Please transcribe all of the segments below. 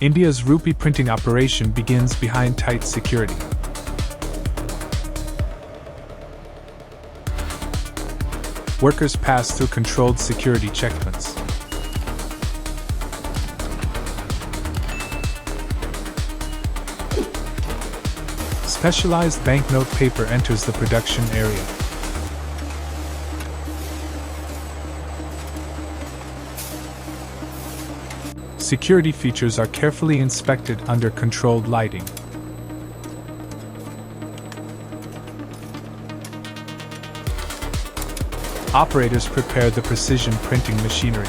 India's Rupee printing operation begins behind tight security. Workers pass through controlled security checkpoints. Specialized banknote paper enters the production area. Security features are carefully inspected under controlled lighting. Operators prepare the precision printing machinery.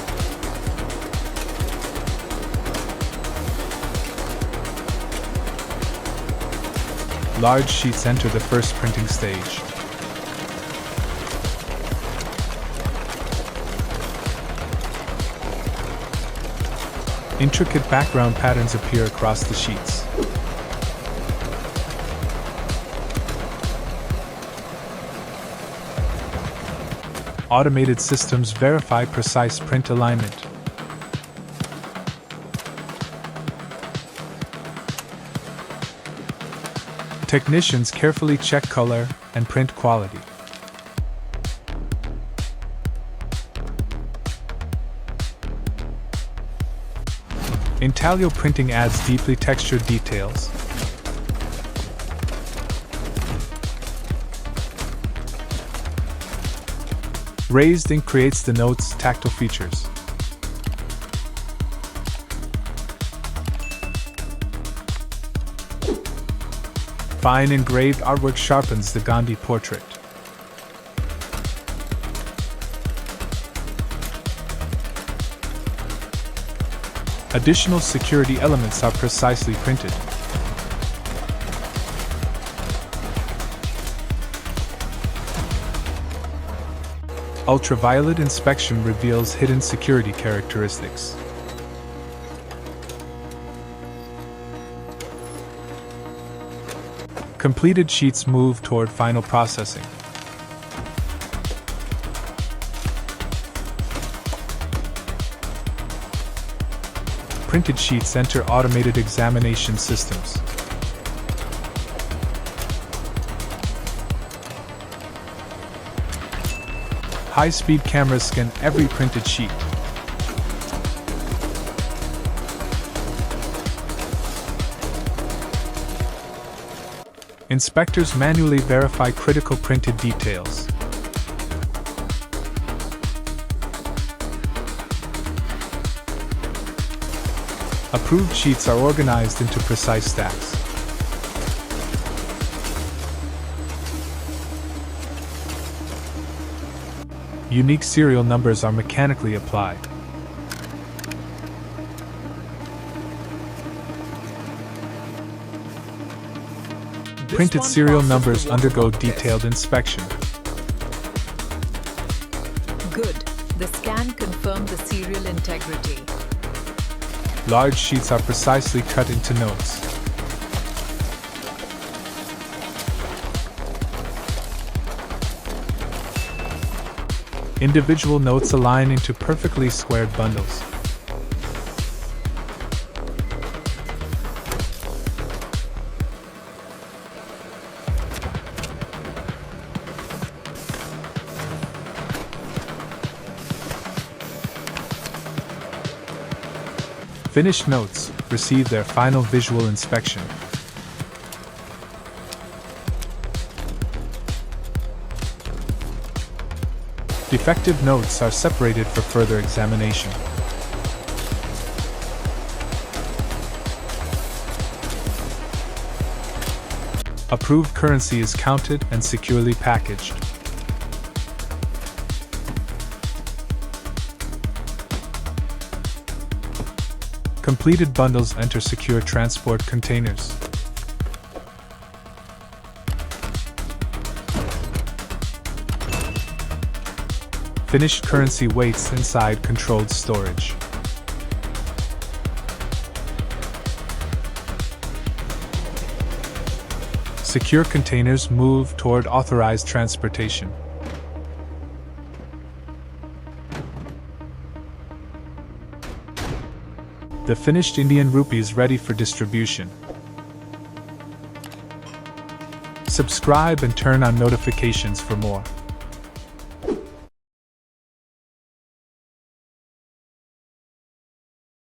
Large sheets enter the first printing stage. Intricate background patterns appear across the sheets. Automated systems verify precise print alignment. Technicians carefully check color and print quality. Intaglio Printing adds deeply textured details. Raised ink creates the note's tactile features. Fine engraved artwork sharpens the Gandhi portrait. Additional security elements are precisely printed. Ultraviolet inspection reveals hidden security characteristics. Completed sheets move toward final processing. Printed sheets enter automated examination systems. High-speed cameras scan every printed sheet. Inspectors manually verify critical printed details. Approved sheets are organized into precise stacks. Unique serial numbers are mechanically applied. Printed serial numbers undergo detailed inspection. Good. The scan confirmed the serial integrity. Large sheets are precisely cut into notes. Individual notes align into perfectly squared bundles. Finished notes receive their final visual inspection. Defective notes are separated for further examination. Approved currency is counted and securely packaged. Completed bundles enter secure transport containers. Finished currency waits inside controlled storage. Secure containers move toward authorized transportation. The the finished Indian rupee is ready for distribution. Subscribe and turn on notifications for more.